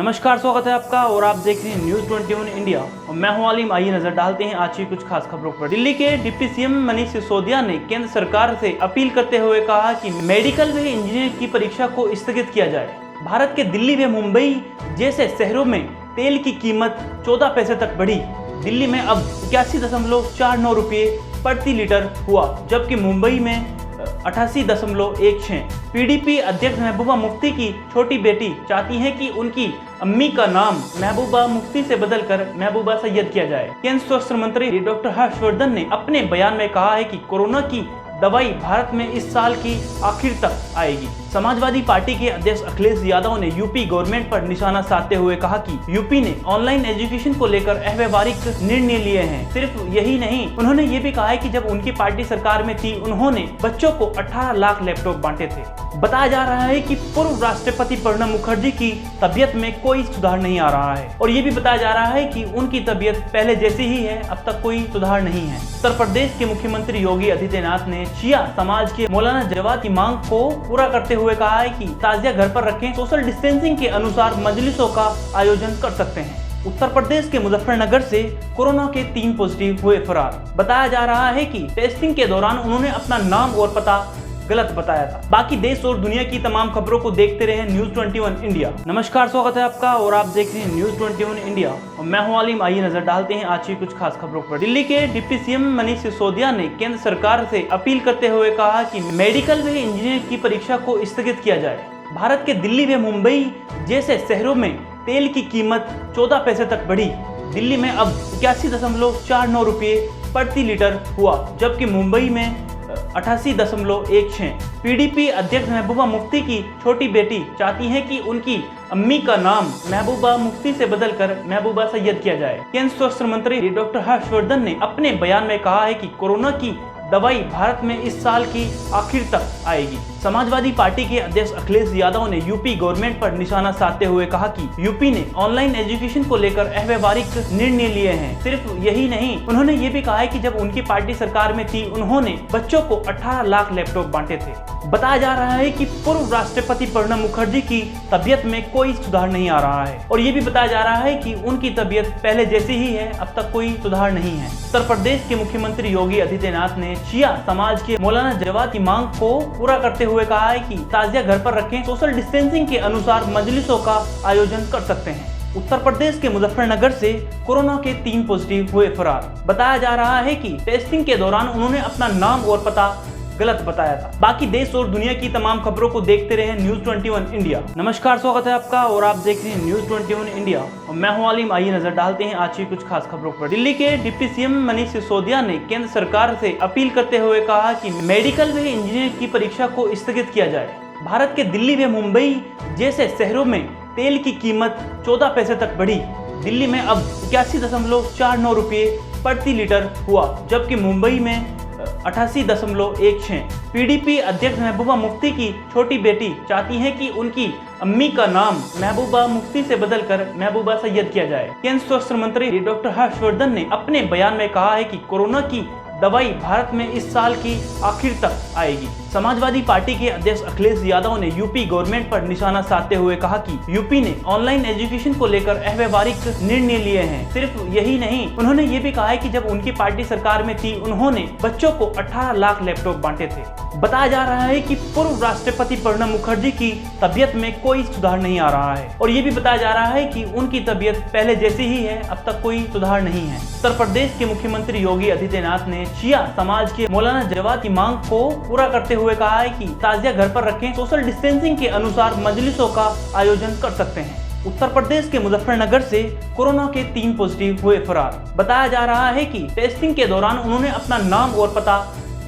नमस्कार, स्वागत है आपका और आप देख रहे हैं न्यूज़ 21 इंडिया और मैं हूं आलिम। आइए नजर डालते हैं आज की कुछ खास खबरों पर। दिल्ली के डिप्टी सीएम मनीष सिसोदिया ने केंद्र सरकार से अपील करते हुए कहा कि मेडिकल व इंजीनियरिंग की परीक्षा को स्थगित किया जाए। भारत के दिल्ली व मुंबई जैसे शहरों में तेल की कीमत 14 पैसे तक बढ़ी। दिल्ली में अब 81.49 रुपये प्रति लीटर हुआ, जबकि मुंबई में 88.16। पीडीपी अध्यक्ष महबूबा मुफ्ती की छोटी बेटी चाहती हैं कि उनकी अम्मी का नाम महबूबा मुफ्ती से बदलकर महबूबा सैयद किया जाए। केंद्रीय स्वास्थ्य मंत्री डॉक्टर हर्षवर्धन ने अपने बयान में कहा है कि कोरोना की दवाई भारत में इस साल की आखिर तक आएगी। समाजवादी पार्टी के अध्यक्ष अखिलेश यादव ने यूपी गवर्नमेंट पर निशाना साधते हुए कहा कि यूपी ने ऑनलाइन एजुकेशन को लेकर अव्यवहारिक निर्णय लिए हैं। सिर्फ यही नहीं, उन्होंने ये भी कहा है कि जब उनकी पार्टी सरकार में थी उन्होंने बच्चों को 18 लाख लैपटॉप बांटे थे। बताया जा रहा है कि पूर्व राष्ट्रपति प्रणब मुखर्जी की तबियत में कोई सुधार नहीं आ रहा है और ये भी बताया जा रहा है कि उनकी तबियत पहले जैसी ही है, अब तक कोई सुधार नहीं है। उत्तर प्रदेश के मुख्यमंत्री योगी आदित्यनाथ ने शिया समाज के मौलाना जवाद की मांग को पूरा करते हुए कहा है कि ताजिया घर पर रखें, सोशल डिस्टेंसिंग के अनुसार मजलिसों का आयोजन कर सकते हैं। उत्तर प्रदेश के मुजफ्फरनगर से कोरोना के 3 पॉजिटिव हुए फरार। बताया जा रहा है कि टेस्टिंग के दौरान उन्होंने अपना नाम और पता गलत बताया था। बाकी देश और दुनिया की तमाम खबरों को देखते रहे न्यूज़ 21 इंडिया। नमस्कार, स्वागत है आपका और आप देख रहे हैं न्यूज़ 21 इंडिया और मैं हूं आलिम। आइए नजर डालते हैं आज की कुछ खास खबरों पर। दिल्ली के डिप्टी सीएम मनीष सिसोदिया ने केंद्र सरकार से अपील करते हुए कहा कि मेडिकल व इंजीनियरिंग की परीक्षा को स्थगित किया जाए। भारत के दिल्ली व मुंबई जैसे शहरों में तेल की कीमत 14 पैसे तक बढ़ी। दिल्ली में अब 81.49 रुपये प्रति लीटर हुआ, जबकि मुंबई में 88.16। पीडीपी अध्यक्ष महबूबा मुफ्ती की छोटी बेटी चाहती हैं कि उनकी अम्मी का नाम महबूबा मुफ्ती से बदलकर महबूबा सैयद किया जाए। केंद्रीय स्वास्थ्य मंत्री डॉक्टर हर्षवर्धन ने अपने बयान में कहा है कि कोरोना की दवाई भारत में इस साल की आखिर तक आएगी। समाजवादी पार्टी के अध्यक्ष अखिलेश यादव ने यूपी गवर्नमेंट पर निशाना साधते हुए कहा कि यूपी ने ऑनलाइन एजुकेशन को लेकर अव्यवहारिक निर्णय लिए हैं। सिर्फ यही नहीं, उन्होंने ये भी कहा है कि जब उनकी पार्टी सरकार में थी उन्होंने बच्चों को 18 लाख लैपटॉप बांटे थे। बताया जा रहा है कि पूर्व राष्ट्रपति प्रणब मुखर्जी की तबियत में कोई सुधार नहीं आ रहा है और ये भी बताया जा रहा है कि उनकी तबियत पहले जैसी ही है, अब तक कोई सुधार नहीं है। उत्तर प्रदेश के मुख्यमंत्री योगी आदित्यनाथ ने शिया समाज के मौलाना जवाद की मांग को पूरा करते हुए कहा है कि ताजिया घर पर रखें, सोशल डिस्टेंसिंग के अनुसार मजलिसों का आयोजन कर सकते हैं। उत्तर प्रदेश के मुजफ्फरनगर से कोरोना के 3 पॉजिटिव हुए फरार। बताया जा रहा है कि टेस्टिंग के दौरान उन्होंने अपना नाम और पता गलत बताया था। बाकी देश और दुनिया की तमाम खबरों को देखते रहे न्यूज़ 21 इंडिया। नमस्कार, स्वागत है आपका और आप देख रहे हैं न्यूज़ 21 इंडिया और मैं हूं आलिम। आइए नजर डालते हैं आज की कुछ खास खबरों पर। दिल्ली के डिप्टी सीएम मनीष सिसोदिया ने केंद्र सरकार से अपील करते हुए कहा कि मेडिकल व इंजीनियरिंग की परीक्षा को स्थगित किया जाए। भारत के दिल्ली व मुंबई जैसे शहरों में तेल की कीमत 14 पैसे तक बढ़ी। दिल्ली में अब 81.49 रुपये प्रति लीटर हुआ, जबकि मुंबई में 88.16। पीडीपी अध्यक्ष महबूबा मुफ्ती की छोटी बेटी चाहती हैं कि उनकी अम्मी का नाम महबूबा मुफ्ती से बदलकर महबूबा सैयद किया जाए। केंद्रीय स्वास्थ्य मंत्री डॉक्टर हर्षवर्धन ने अपने बयान में कहा है कि कोरोना की दवाई भारत में इस साल की आखिर तक आएगी। समाजवादी पार्टी के अध्यक्ष अखिलेश यादव ने यूपी गवर्नमेंट पर निशाना साधते हुए कहा कि यूपी ने ऑनलाइन एजुकेशन को लेकर अव्यवहारिक निर्णय लिए हैं। सिर्फ यही नहीं, उन्होंने ये भी कहा है कि जब उनकी पार्टी सरकार में थी उन्होंने बच्चों को 18 लाख लैपटॉप बांटे थे। बताया जा रहा है कि पूर्व राष्ट्रपति प्रणब मुखर्जी की तबियत में कोई सुधार नहीं आ रहा है और ये भी बताया जा रहा है कि उनकी तबियत पहले जैसी ही है, अब तक कोई सुधार नहीं है। उत्तर प्रदेश के मुख्यमंत्री योगी आदित्यनाथ ने शिया समाज के मौलाना जवाद की मांग को पूरा करते हुए कहा है कि ताजिया घर पर रखें, सोशल डिस्टेंसिंग के अनुसार मजलिसों का आयोजन कर सकते हैं। उत्तर प्रदेश के मुजफ्फरनगर से कोरोना के 3 पॉजिटिव हुए फरार। बताया जा रहा है कि टेस्टिंग के दौरान उन्होंने अपना नाम और पता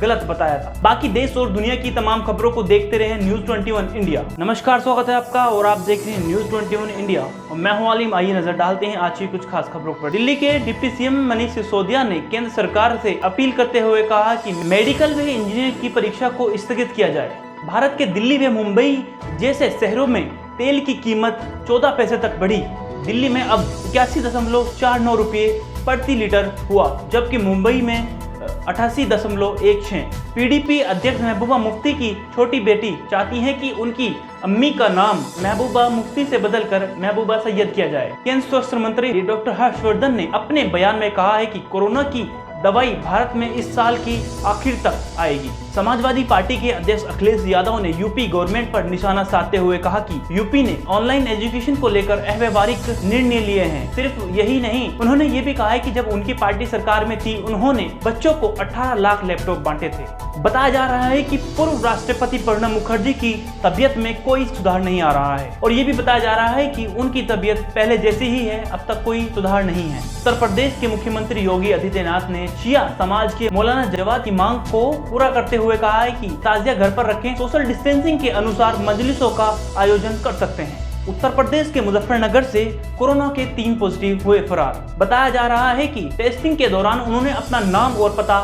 गलत बताया था। बाकी देश और दुनिया की तमाम खबरों को देखते रहे न्यूज़ 21 इंडिया। नमस्कार, स्वागत है आपका और आप देख रहे हैं न्यूज़ 21 इंडिया और मैं हूं आलिम। आइए नजर डालते हैं आज की कुछ खास खबरों पर। दिल्ली के डिप्टी सीएम मनीष सिसोदिया ने केंद्र सरकार से अपील करते हुए कहा कि मेडिकल व इंजीनियरिंग की परीक्षा को स्थगित किया जाए। भारत के दिल्ली व मुंबई जैसे शहरों में तेल की कीमत 14 पैसे तक बढ़ी। दिल्ली में अब 81.49 रुपये प्रति लीटर हुआ, जबकि मुंबई में 88.16। पीडीपी अध्यक्ष महबूबा मुफ्ती की छोटी बेटी चाहती हैं कि उनकी अम्मी का नाम महबूबा मुफ्ती से बदलकर महबूबा सैयद किया जाए। केंद्रीय स्वास्थ्य मंत्री डॉक्टर हर्षवर्धन ने अपने बयान में कहा है कि कोरोना की दवाई भारत में इस साल की आखिर तक आएगी। समाजवादी पार्टी के अध्यक्ष अखिलेश यादव ने यूपी गवर्नमेंट पर निशाना साधते हुए कहा कि यूपी ने ऑनलाइन एजुकेशन को लेकर अव्यवहारिक निर्णय लिए हैं। सिर्फ यही नहीं, उन्होंने ये भी कहा है कि जब उनकी पार्टी सरकार में थी उन्होंने बच्चों को 18 लाख लैपटॉप बांटे थे। बताया जा रहा है कि पूर्व राष्ट्रपति प्रणब मुखर्जी की तबियत में कोई सुधार नहीं आ रहा है और ये भी बताया जा रहा है कि उनकी तबियत पहले जैसी ही है, अब तक कोई सुधार नहीं है। उत्तर प्रदेश के मुख्यमंत्री योगी आदित्यनाथ ने शिया समाज के मौलाना जवाद की मांग को पूरा करते हुए कहा है कि ताजिया घर पर रखें, सोशल डिस्टेंसिंग के अनुसार मजलिसों का आयोजन कर सकते हैं। उत्तर प्रदेश के मुजफ्फरनगर से कोरोना के 3 पॉजिटिव हुए फरार। बताया जा रहा है कि टेस्टिंग के दौरान उन्होंने अपना नाम और पता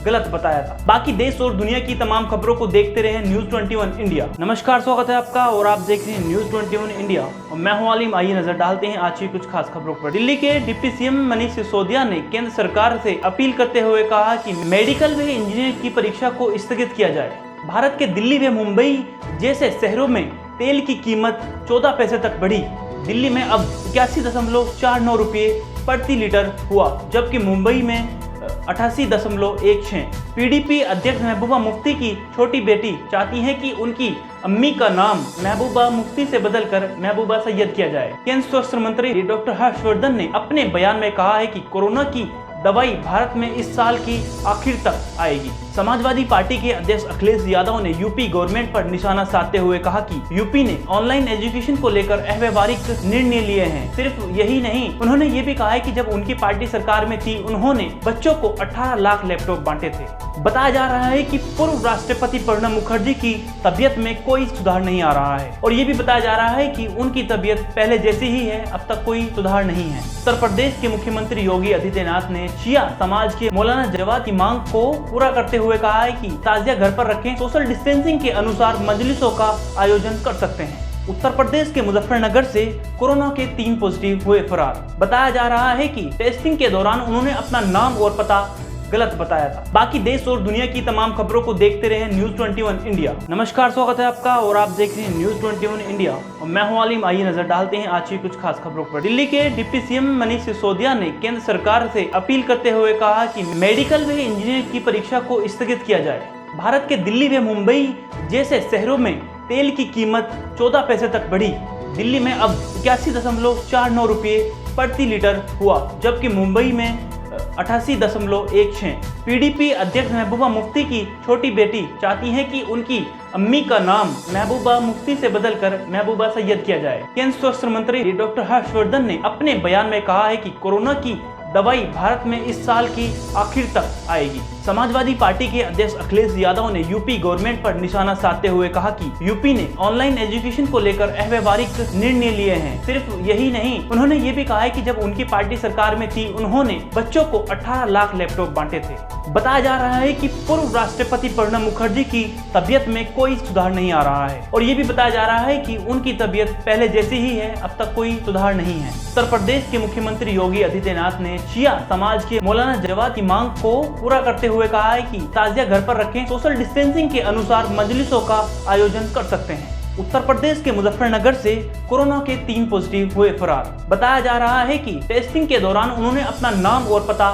गलत बताया था। बाकी देश और दुनिया की तमाम खबरों को देखते रहे न्यूज 21 इंडिया। नमस्कार, स्वागत है आपका और आप देख रहे हैं न्यूज 21 इंडिया और मैं हूं आलिम। आइए नजर डालते हैं आज की कुछ खास खबरों पर। दिल्ली के डिप्टी सीएम मनीष सिसोदिया ने केंद्र सरकार से अपील करते हुए कहा कि मेडिकल व इंजीनियर की परीक्षा को स्थगित किया जाए। भारत के दिल्ली व मुंबई जैसे शहरों में तेल की कीमत 14 पैसे तक बढ़ी। दिल्ली में अब 81.49 रुपये प्रति लीटर हुआ, जबकि मुंबई में 88.16। पीडीपी अध्यक्ष महबूबा मुफ्ती की छोटी बेटी चाहती हैं कि उनकी अम्मी का नाम महबूबा मुफ्ती से बदलकर महबूबा सैयद किया जाए। केंद्रीय स्वास्थ्य मंत्री डॉक्टर हर्षवर्धन ने अपने बयान में कहा है कि कोरोना की दवाई भारत में इस साल की आखिर तक आएगी। समाजवादी पार्टी के अध्यक्ष अखिलेश यादव ने यूपी गवर्नमेंट पर निशाना साधते हुए कहा कि यूपी ने ऑनलाइन एजुकेशन को लेकर अव्यवहारिक निर्णय लिए हैं। सिर्फ यही नहीं, उन्होंने ये भी कहा है कि जब उनकी पार्टी सरकार में थी उन्होंने बच्चों को 18 लाख लैपटॉप बांटे थे। बताया जा रहा है कि पूर्व राष्ट्रपति प्रणब मुखर्जी की तबियत में कोई सुधार नहीं आ रहा है और ये भी बताया जा रहा है कि उनकी तबियत पहले जैसी ही है, अब तक कोई सुधार नहीं है। उत्तर प्रदेश के मुख्यमंत्री योगी आदित्यनाथ ने शिया समाज के मौलाना जवाद की मांग को पूरा करते हुए कहा है कि ताजिया घर पर रखें, सोशल डिस्टेंसिंग के अनुसार मजलिसों का आयोजन कर सकते हैं। उत्तर प्रदेश के मुजफ्फरनगर से कोरोना के 3 पॉजिटिव हुए फरार। बताया जा रहा है कि टेस्टिंग के दौरान उन्होंने अपना नाम और पता गलत बताया था। बाकी देश और दुनिया की तमाम खबरों को देखते रहे न्यूज 21 इंडिया। नमस्कार, स्वागत है आपका और आप देख रहे हैं न्यूज 21 इंडिया और मैं हूं आलिम। आइए नजर डालते हैं आज की कुछ खास खबरों पर। दिल्ली के डिप्टी सीएम मनीष सिसोदिया ने केंद्र सरकार से अपील करते हुए कहा कि मेडिकल व इंजीनियर की परीक्षा को स्थगित किया जाए। भारत के दिल्ली व मुंबई जैसे शहरों में तेल की कीमत 14 पैसे तक बढ़ी। दिल्ली में अब 81.49 रुपये प्रति लीटर हुआ, जबकि मुंबई में 88.16। पीडीपी अध्यक्ष महबूबा मुफ्ती की छोटी बेटी चाहती हैं कि उनकी अम्मी का नाम महबूबा मुफ्ती से बदलकर महबूबा सैयद किया जाए। केंद्रीय स्वास्थ्य मंत्री डॉक्टर हर्षवर्धन ने अपने बयान में कहा है कि कोरोना की दवाई भारत में इस साल की आखिर तक आएगी। समाजवादी पार्टी के अध्यक्ष अखिलेश यादव ने यूपी गवर्नमेंट पर निशाना साधते हुए कहा कि यूपी ने ऑनलाइन एजुकेशन को लेकर अव्यवहारिक निर्णय लिए हैं। सिर्फ यही नहीं, उन्होंने ये भी कहा है कि जब उनकी पार्टी सरकार में थी उन्होंने बच्चों को 18 लाख लैपटॉप बांटे थे। बताया जा रहा है कि पूर्व राष्ट्रपति प्रणब मुखर्जी की तबियत में कोई सुधार नहीं आ रहा है और ये भी बताया जा रहा है कि उनकी तबियत पहले जैसी ही है, अब तक कोई सुधार नहीं है। उत्तर प्रदेश के मुख्यमंत्री योगी आदित्यनाथ ने शिया समाज के मौलाना जवाद की मांग को पूरा करते हुए कहा है कि ताजिया घर पर रखें, सोशल डिस्टेंसिंग के अनुसार मजलिसों का आयोजन कर सकते हैं। उत्तर प्रदेश के मुजफ्फरनगर से कोरोना के 3 पॉजिटिव हुए फरार। बताया जा रहा है कि टेस्टिंग के दौरान उन्होंने अपना नाम और पता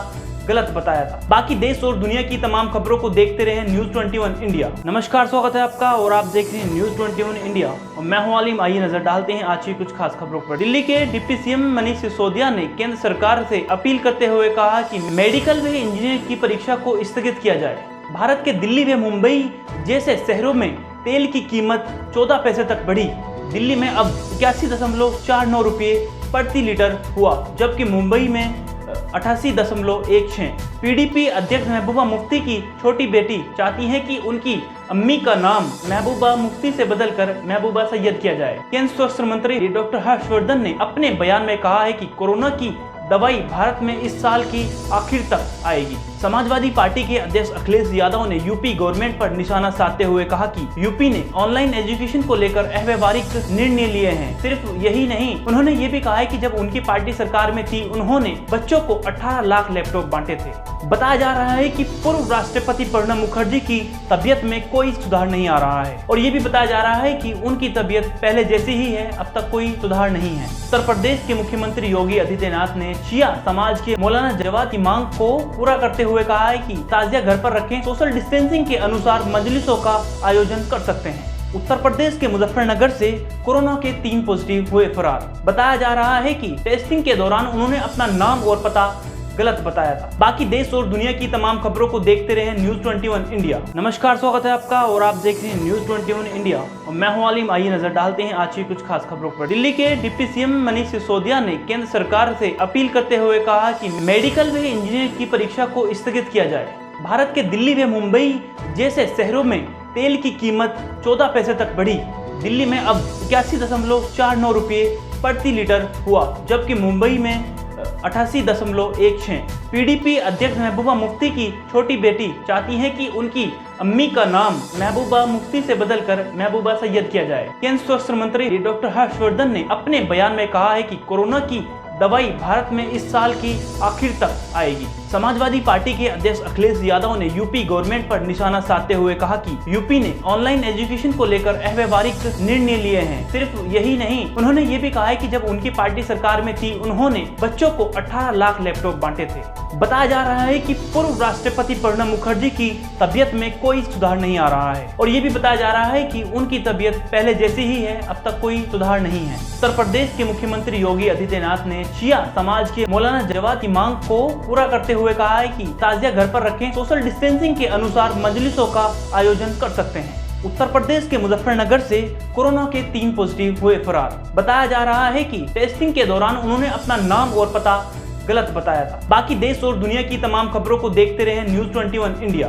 गलत बताया था। बाकी देश और दुनिया की तमाम खबरों को देखते रहे न्यूज 21 इंडिया। नमस्कार, स्वागत है आपका और आप देख रहे हैं न्यूज 21 इंडिया और मैं हूं आलिम। आइए नजर डालते हैं आज की कुछ खास खबरों पर। दिल्ली के डिप्टी सीएम मनीष सिसोदिया ने केंद्र सरकार से अपील करते हुए कहा कि मेडिकल व इंजीनियर की परीक्षा को स्थगित किया जाए। भारत के दिल्ली व मुंबई जैसे शहरों में तेल की कीमत 14 पैसे तक बढ़ी। दिल्ली में अब 81.49 रुपये प्रति लीटर हुआ, जबकि मुंबई में 88.16। पीडीपी अध्यक्ष महबूबा मुफ्ती की छोटी बेटी चाहती हैं कि उनकी अम्मी का नाम महबूबा मुफ्ती से बदलकर महबूबा सैयद किया जाए। केंद्रीय स्वास्थ्य मंत्री डॉक्टर हर्षवर्धन ने अपने बयान में कहा है कि कोरोना की दवाई भारत में इस साल की आखिर तक आएगी। समाजवादी पार्टी के अध्यक्ष अखिलेश यादव ने यूपी गवर्नमेंट पर निशाना साधते हुए कहा कि यूपी ने ऑनलाइन एजुकेशन को लेकर अव्यवहारिक निर्णय लिए हैं। सिर्फ यही नहीं, उन्होंने ये भी कहा है कि जब उनकी पार्टी सरकार में थी उन्होंने बच्चों को 18 लाख लैपटॉप बांटे थे। बताया जा रहा है कि पूर्व राष्ट्रपति प्रणब मुखर्जी की तबीयत में कोई सुधार नहीं आ रहा है और ये भी बताया जा रहा है कि उनकी तबीयत पहले जैसी ही है, अब तक कोई सुधार नहीं है। उत्तर प्रदेश के मुख्यमंत्री योगी आदित्यनाथ ने शिया समाज के मौलाना जवाद की मांग को पूरा करते हुए कहा है कि ताजिया घर पर रखें, सोशल डिस्टेंसिंग के अनुसार मजलिसों का आयोजन कर सकते हैं। उत्तर प्रदेश के मुजफ्फरनगर से कोरोना के 3 पॉजिटिव हुए फरार। बताया जा रहा है कि टेस्टिंग के दौरान उन्होंने अपना नाम और पता गलत बताया था। बाकी देश और दुनिया की तमाम खबरों को देखते रहे न्यूज़ 21 इंडिया। नमस्कार, स्वागत है आपका और आप देख रहे हैं न्यूज़ 21 इंडिया और मैं हूं आलिम। आइए नजर डालते हैं आज की कुछ खास खबरों पर। दिल्ली के डिप्टी सीएम मनीष सिसोदिया ने केंद्र सरकार से अपील करते हुए कहा कि मेडिकल व इंजीनियरिंग की परीक्षा को स्थगित किया जाए। भारत के दिल्ली व मुंबई जैसे शहरों में तेल की कीमत 14 पैसे तक बढ़ी। दिल्ली में अब 81.49 रुपये प्रति लीटर हुआ, जबकि मुंबई में 88.16। पीडीपी अध्यक्ष महबूबा मुफ्ती की छोटी बेटी चाहती हैं कि उनकी अम्मी का नाम महबूबा मुफ्ती से बदलकर महबूबा सैयद किया जाए। केंद्रीय स्वास्थ्य मंत्री डॉक्टर हर्षवर्धन ने अपने बयान में कहा है कि कोरोना की दवाई भारत में इस साल की आखिर तक आएगी। समाजवादी पार्टी के अध्यक्ष अखिलेश यादव ने यूपी गवर्नमेंट पर निशाना साधते हुए कहा कि यूपी ने ऑनलाइन एजुकेशन को लेकर अव्यवहारिक निर्णय लिए हैं। सिर्फ यही नहीं, उन्होंने ये भी कहा है कि जब उनकी पार्टी सरकार में थी उन्होंने बच्चों को 18 लाख लैपटॉप बांटे थे। बताया जा रहा है कि पूर्व राष्ट्रपति प्रणब मुखर्जी की तबीयत में कोई सुधार नहीं आ रहा है और ये भी बताया जा रहा है कि उनकी तबीयत पहले जैसी ही है, अब तक कोई सुधार नहीं है। उत्तर प्रदेश के मुख्यमंत्री योगी आदित्यनाथ ने शिया समाज के मौलाना जवाद की मांग को पूरा करते हुए कहा है कि ताजिया घर पर रखें, सोशल डिस्टेंसिंग के अनुसार मजलिसों का आयोजन कर सकते हैं। उत्तर प्रदेश के मुजफ्फरनगर से कोरोना के 3 पॉजिटिव हुए फरार। बताया जा रहा है कि टेस्टिंग के दौरान उन्होंने अपना नाम और पता गलत बताया था। बाकी देश और दुनिया की तमाम खबरों को देखते रहे न्यूज़ 21 इंडिया।